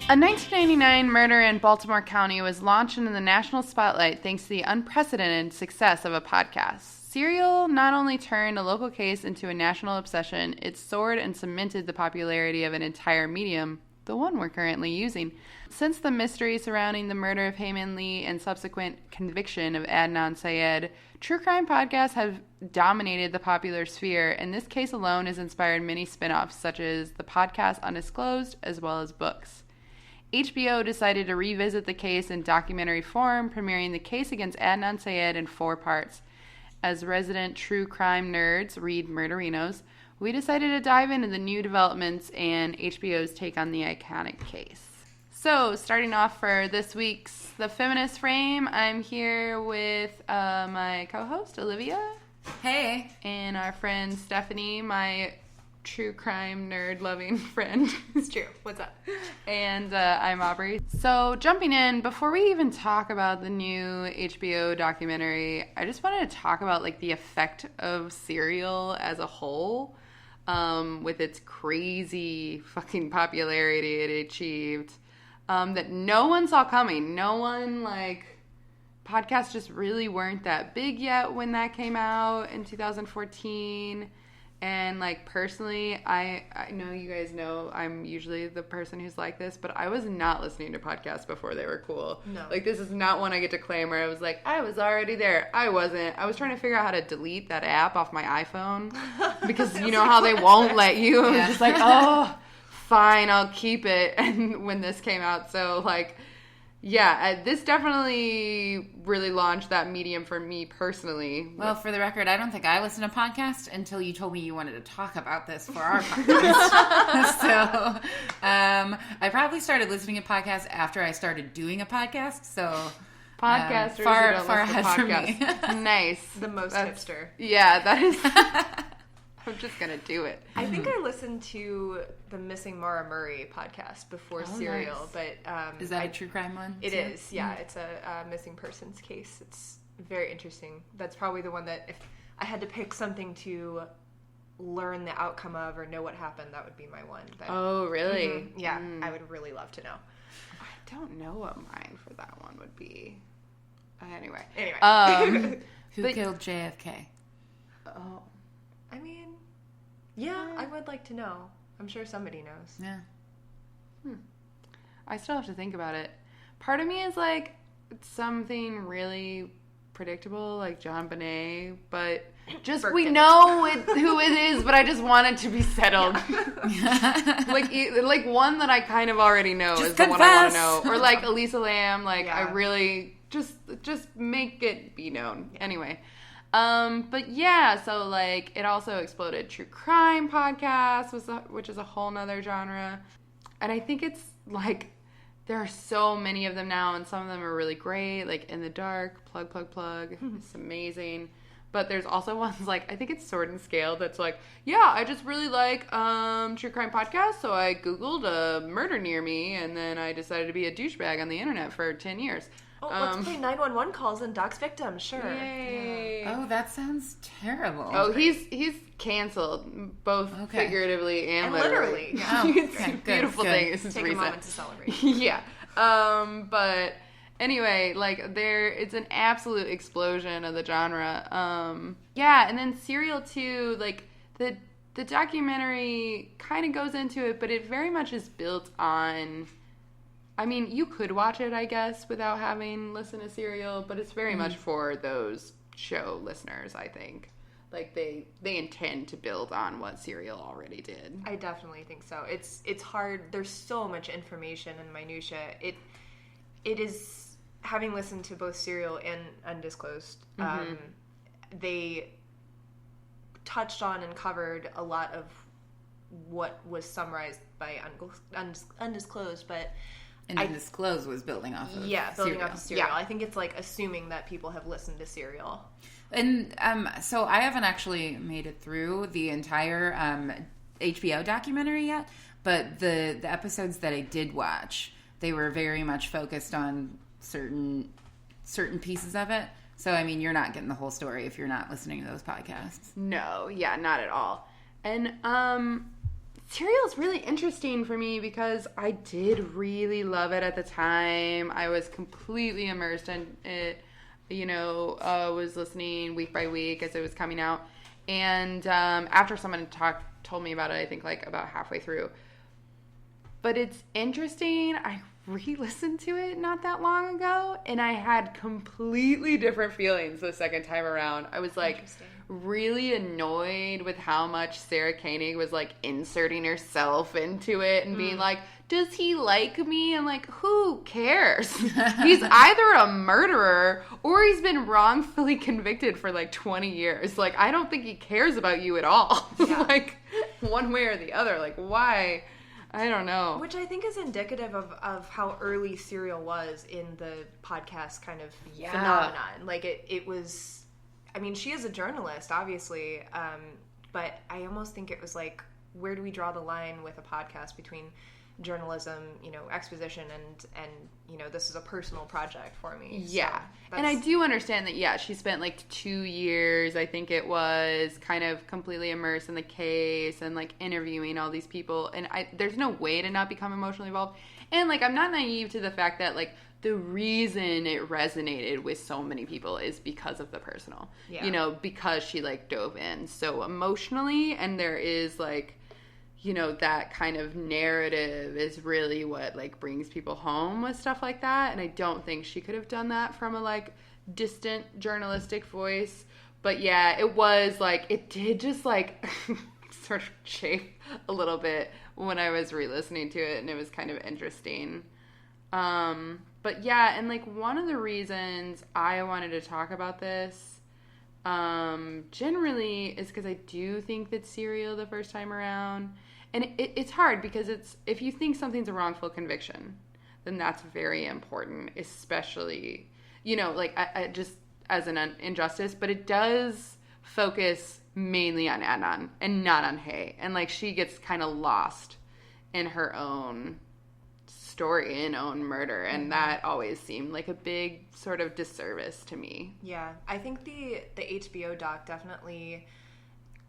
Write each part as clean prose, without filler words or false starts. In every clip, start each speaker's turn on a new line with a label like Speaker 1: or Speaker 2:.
Speaker 1: A 1999 murder in Baltimore County was launched into the national spotlight thanks to the unprecedented success of a podcast. Serial not only turned a local case into a national obsession, it soared and cemented the popularity of an entire medium, the one we're currently using. Since the mystery surrounding the murder of Heyman Lee and subsequent conviction of Adnan Syed, true crime podcasts have dominated the popular sphere, and this case alone has inspired many spin-offs, such as the podcast Undisclosed, as well as books. HBO decided to revisit the case in documentary form, premiering the Case Against Adnan Syed in 4 parts. As resident true crime nerds, read Murderinos, we decided to dive into the new developments and HBO's take on the iconic case. So, starting off for this week's The Feminist Frame, I'm here with my co-host, Olivia.
Speaker 2: Hey.
Speaker 1: And our friend, Stephanie, my true crime nerd-loving friend.
Speaker 2: It's true. What's up?
Speaker 1: And I'm Aubrey. So, jumping in, before we even talk about the new HBO documentary, I just wanted to talk about, like, the effect of Serial as a whole, with its crazy fucking popularity it achieved, that no one saw coming. No one, like, podcasts just really weren't that big yet when that came out in 2014. And, like, personally, I know you guys know I'm usually the person who's like this, but I was not listening to podcasts before they were cool.
Speaker 2: No.
Speaker 1: Like, this is not one I get to claim where I was like, I was already there. I wasn't. I was trying to figure out how to delete that app off my iPhone because you know how they won't let you. I was just like, oh, fine, I'll keep it. And when this came out, so, like, yeah, this definitely really launched that medium for me personally.
Speaker 2: Well, for the record, I don't think I listened to podcasts until you told me you wanted to talk about this for our podcast. So, I probably started listening to podcasts after I started doing a podcast. So,
Speaker 1: podcasters
Speaker 2: far
Speaker 1: who don't listen
Speaker 2: ahead
Speaker 1: to podcasts.
Speaker 2: from me.
Speaker 1: Nice.
Speaker 3: The most hipster.
Speaker 1: Yeah, that is. I'm just gonna do it.
Speaker 3: I think I listened to the Missing Maura Murray podcast before Serial,
Speaker 1: nice.
Speaker 3: but
Speaker 2: is that a true crime one?
Speaker 3: It is, yeah. It's a missing persons case. It's very interesting. That's probably the one that if I had to pick something to learn the outcome of or know what happened, that would be my one. But,
Speaker 1: oh, really?
Speaker 3: Mm-hmm, yeah, I would really love to know.
Speaker 1: I don't know what mine for that one would be. Anyway.
Speaker 2: Who killed JFK?
Speaker 1: Oh.
Speaker 3: I mean, yeah, I would like to know. I'm sure somebody knows.
Speaker 2: Yeah.
Speaker 1: I still have to think about it. Part of me is like something really predictable, like John Bonet, but just
Speaker 3: Birkin.
Speaker 1: we know who it is, but I just want it to be settled. like one that I kind of already know
Speaker 2: just
Speaker 1: is
Speaker 2: confess.
Speaker 1: The one I want to know. Or like Elisa Lam, like
Speaker 3: Yeah.
Speaker 1: I really just make it be known. Yeah. Anyway. But yeah, so like it also exploded true crime podcasts, which is a whole nother genre. And I think it's like there are so many of them now, and some of them are really great, like In the Dark, Plug. It's amazing. But there's also ones like, I think it's Sword and Scale that's like, yeah, I just really like true crime podcasts, so I Googled a murder near me, and then I decided to be a douchebag on the internet for 10 years.
Speaker 3: Oh, let's play 911 calls and dox victims, sure.
Speaker 1: Yay.
Speaker 2: Yeah. Oh, that sounds terrible.
Speaker 1: Oh, he's canceled, both figuratively and literally.
Speaker 3: Yeah.
Speaker 2: Oh,
Speaker 1: It's
Speaker 2: okay,
Speaker 1: a beautiful
Speaker 2: good.
Speaker 1: thing. This is
Speaker 3: Take
Speaker 1: recent.
Speaker 3: a moment to celebrate.
Speaker 1: Yeah. But anyway, like it's an absolute explosion of the genre. Yeah, and then Serial too, like the documentary kind of goes into it, but it very much is built on, I mean, you could watch it, I guess, without having listened to Serial, but it's very much for those show listeners, I think. Like, they intend to build on what Serial already did.
Speaker 3: I definitely think so. It's hard. There's so much information and minutia. It is, having listened to both Serial and Undisclosed, they touched on and covered a lot of what was summarized by Undisclosed, but
Speaker 2: And Undisclosed was building off of
Speaker 3: building off of Serial.
Speaker 1: Yeah.
Speaker 3: I think it's like assuming that people have listened to Serial.
Speaker 2: And so I haven't actually made it through the entire HBO documentary yet, but the episodes that I did watch, they were very much focused on certain pieces of it. So, I mean, you're not getting the whole story if you're not listening to those podcasts.
Speaker 1: No, yeah, not at all. And Serial's really interesting for me because I did really love it at the time. I was completely immersed in it, was listening week by week as it was coming out. And after someone told me about it, I think like about halfway through. But it's interesting. I re-listened to it not that long ago, and I had completely different feelings the second time around. I was like really annoyed with how much Sarah Koenig was like inserting herself into it and being like, does he like me? And like, who cares? He's either a murderer or he's been wrongfully convicted for like 20 years. Like, I don't think he cares about you at all. Yeah. Like, one way or the other. Like, why? I don't know.
Speaker 3: Which I think is indicative of how early Serial was in the podcast kind of phenomenon. Like, it was... I mean, she is a journalist, obviously, but I almost think it was like, where do we draw the line with a podcast between journalism, exposition, and this is a personal project for me.
Speaker 1: Yeah. So and I do understand that, she spent like 2 years, I think it was, kind of completely immersed in the case and like interviewing all these people. And there's no way to not become emotionally involved. And like, I'm not naive to the fact that like, the reason it resonated with so many people is because of the personal, because she like dove in so emotionally, and there is like, that kind of narrative is really what like brings people home with stuff like that. And I don't think she could have done that from a like distant journalistic voice. But yeah, it was like, it did just like sort of chafe a little bit when I was re-listening to it, and it was kind of interesting. But yeah, and like one of the reasons I wanted to talk about this, generally is because I do think that Serial the first time around, and it's hard because if you think something's a wrongful conviction, then that's very important, especially, like I just as an injustice, but it does focus mainly on Adnan and not on Hay. And like she gets kind of lost in her own story and own murder, and that always seemed like a big sort of disservice to me.
Speaker 3: Yeah, I think the HBO doc definitely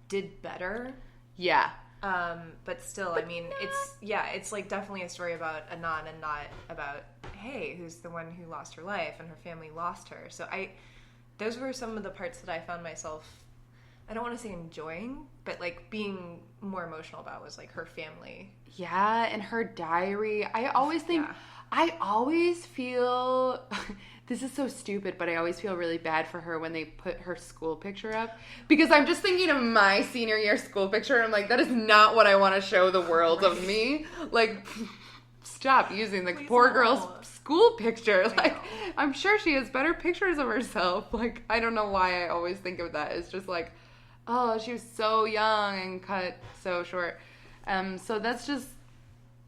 Speaker 3: did better.
Speaker 1: Yeah.
Speaker 3: But still, I mean, it's like definitely a story about Adnan and not about Hay, who's the one who lost her life and her family lost her. So those were some of the parts that I found myself, I don't want to say enjoying, but like being more emotional about was like her family.
Speaker 1: Yeah, and her diary. I always feel, this is so stupid, but I always feel really bad for her when they put her school picture up. Because I'm just thinking of my senior year school picture, and I'm like, that is not what I want to show the world of me. Like, stop using the poor girl's school picture. Like, I'm sure she has better pictures of herself. Like, I don't know why I always think of that. It's just like, oh, she was so young and cut so short. So that's just,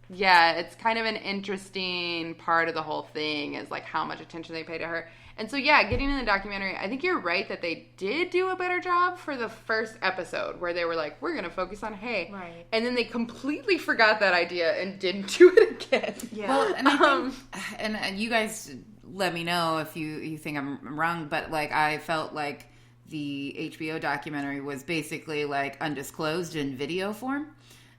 Speaker 1: it's kind of an interesting part of the whole thing is like how much attention they pay to her. And so, getting in the documentary, I think you're right that they did do a better job for the first episode where they were like, we're going to focus on Hay.
Speaker 3: Right.
Speaker 1: And then they completely forgot that idea and didn't do it again.
Speaker 2: Yeah. Well, and I think, and you guys let me know if you think I'm wrong, but like I felt like the HBO documentary was basically like undisclosed in video form.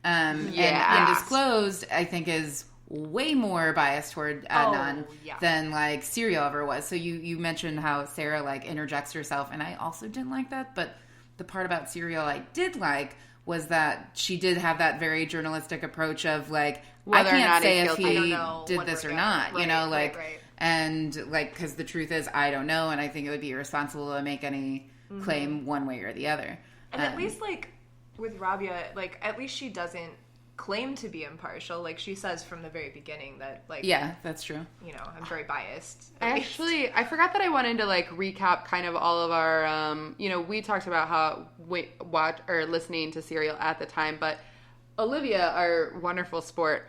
Speaker 2: And undisclosed, I think, is way more biased toward Adnan than like Serial ever was. So you mentioned how Sarah like interjects herself, and I also didn't like that. But the part about Serial I did like was that she did have that very journalistic approach of like, whether I can't say if he did this or not, right. And like, because the truth is I don't know, and I think it would be irresponsible to make any claim one way or the other.
Speaker 3: And at least like with Rabia, like at least she doesn't claim to be impartial. Like she says from the very beginning that like,
Speaker 2: yeah, that's true.
Speaker 3: I'm very biased.
Speaker 1: I forgot that I wanted to like recap kind of all of our, we talked about how we watch or listening to Serial at the time, but Olivia, our wonderful sport,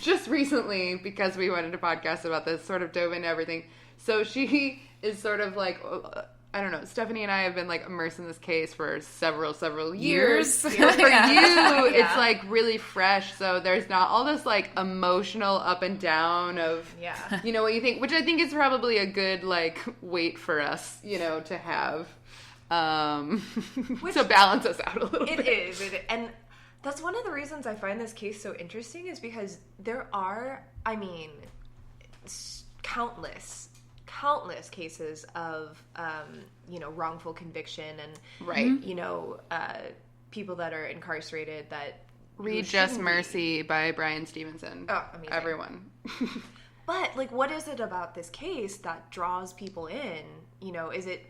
Speaker 1: just recently, because we wanted to podcast about this, sort of dove into everything. So she is sort of like, I don't know, Stephanie and I have been like immersed in this case for several years. For you, it's like really fresh. So there's not all this like emotional up and down of, what you think, which I think is probably a good like weight for us, to have, to balance us out a little bit.
Speaker 3: It is. And That's one of the reasons I find this case so interesting is because there are, I mean, countless cases of, wrongful conviction and,
Speaker 1: right.
Speaker 3: People that are incarcerated that
Speaker 1: read Just Mercy by Brian Stevenson.
Speaker 3: Oh, amazing.
Speaker 1: Everyone.
Speaker 3: But, what is it about this case that draws people in? Is it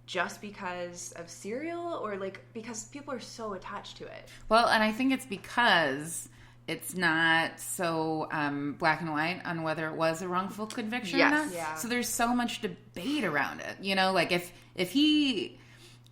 Speaker 3: just because of Serial or, because people are so attached to it?
Speaker 2: Well, and I think it's because it's not so black and white on whether it was a wrongful conviction or not.
Speaker 3: Yeah.
Speaker 2: So there's so much debate around it. If he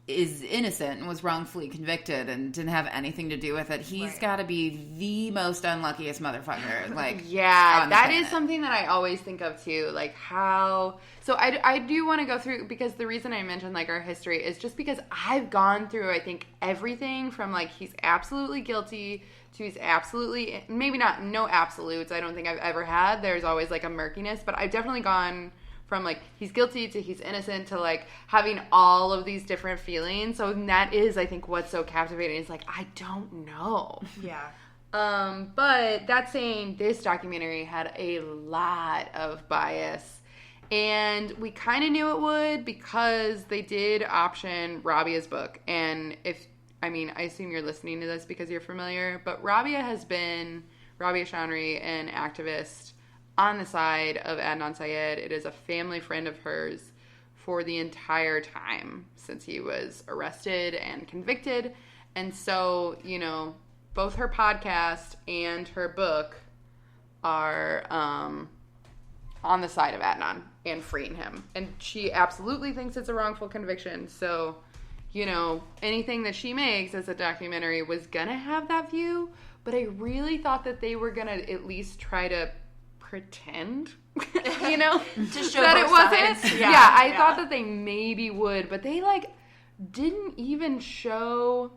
Speaker 2: is innocent and was wrongfully convicted and didn't have anything to do with it, he's got to be the most unluckiest motherfucker.
Speaker 1: That is something that I always think of too. How... So I do want to go through, because the reason I mentioned our history is just because I've gone through, I think, everything from he's absolutely guilty to he's absolutely, maybe not no absolutes. I don't think I've ever had. There's always a murkiness, but I've definitely gone from he's guilty to he's innocent to having all of these different feelings. So that is, I think, what's so captivating. It's I don't know.
Speaker 3: Yeah.
Speaker 1: But that saying, this documentary had a lot of bias, and we kind of knew it would because they did option Rabia's book. And I assume you're listening to this because you're familiar, but Rabia Chandri, an activist on the side of Adnan Syed. It is a family friend of hers for the entire time since he was arrested and convicted. And so, both her podcast and her book are on the side of Adnan and freeing him. And she absolutely thinks it's a wrongful conviction. So, anything that she makes as a documentary was going to have that view. But I really thought that they were going to at least try to pretend,
Speaker 3: to show
Speaker 1: that it wasn't.
Speaker 3: Sides.
Speaker 1: I thought that they maybe would, but they didn't even show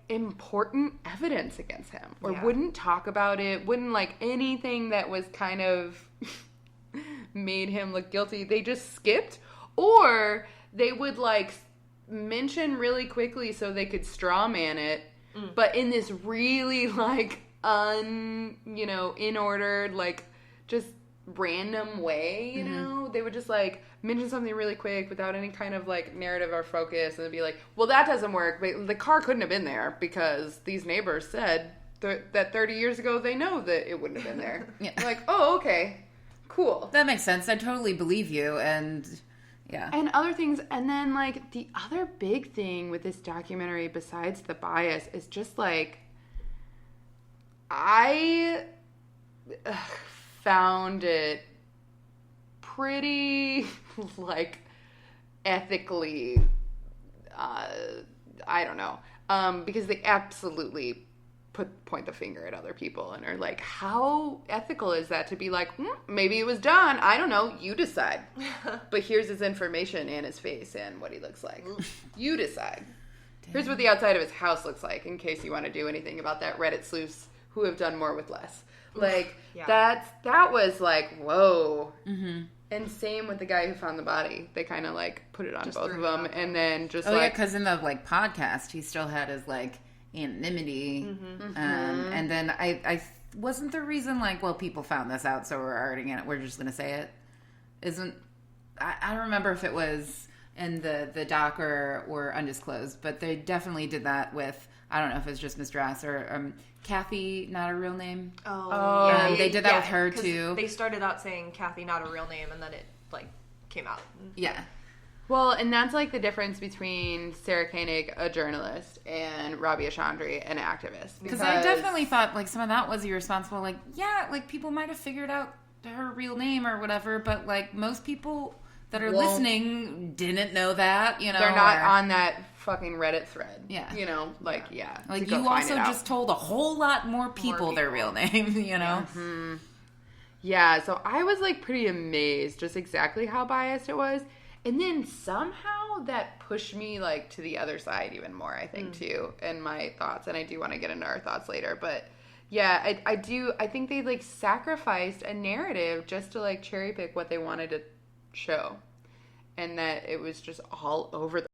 Speaker 1: important evidence against him, or wouldn't talk about it, wouldn't anything that was kind of made him look guilty. They just skipped, or they would mention really quickly so they could straw man it, but in this really in ordered, just random way, they would just mention something really quick without any kind of narrative or focus, and it'd be well, that doesn't work, but the car couldn't have been there because these neighbors said that 30 years ago they know that it wouldn't have been there. Oh, okay, cool,
Speaker 2: that makes sense. I totally believe you. And
Speaker 1: and other things. And then the other big thing with this documentary besides the bias is just I found it pretty, ethically, I don't know, because they absolutely point the finger at other people and are how ethical is that to be maybe it was done, I don't know, you decide. But here's his information and his face and what he looks like. You decide. Here's what the outside of his house looks like, in case you want to do anything about that. Reddit sleuths who have done more with less. That was whoa. Mm-hmm. And same with the guy who found the body. They kind of put it on just both of them, and then just
Speaker 2: because in the podcast he still had his anonymity, and then I wasn't the reason people found this out, so we're just gonna say it. I don't remember if it was in the doc or undisclosed, but they definitely did that with, I don't know if it's just Mr. Ass or Kathy, not a real name. They did that with her too.
Speaker 3: They started out saying Kathy, not a real name, and then it came out.
Speaker 2: Yeah.
Speaker 1: Well, and that's the difference between Sarah Koenig, a journalist, and Rabia Chandri, an activist.
Speaker 2: Because I definitely thought some of that was irresponsible. People might have figured out her real name or whatever, but most people that are listening didn't know that.
Speaker 1: They're not on that fucking Reddit thread.
Speaker 2: Yeah.
Speaker 1: You
Speaker 2: also just told a whole lot more people their real name.
Speaker 1: Mm-hmm. Yeah. So I was pretty amazed just exactly how biased it was. And then somehow that pushed me to the other side even more, I think, too, in my thoughts. And I do want to get into our thoughts later. But yeah, I think they sacrificed a narrative just to cherry pick what they wanted to show. And that it was just all over the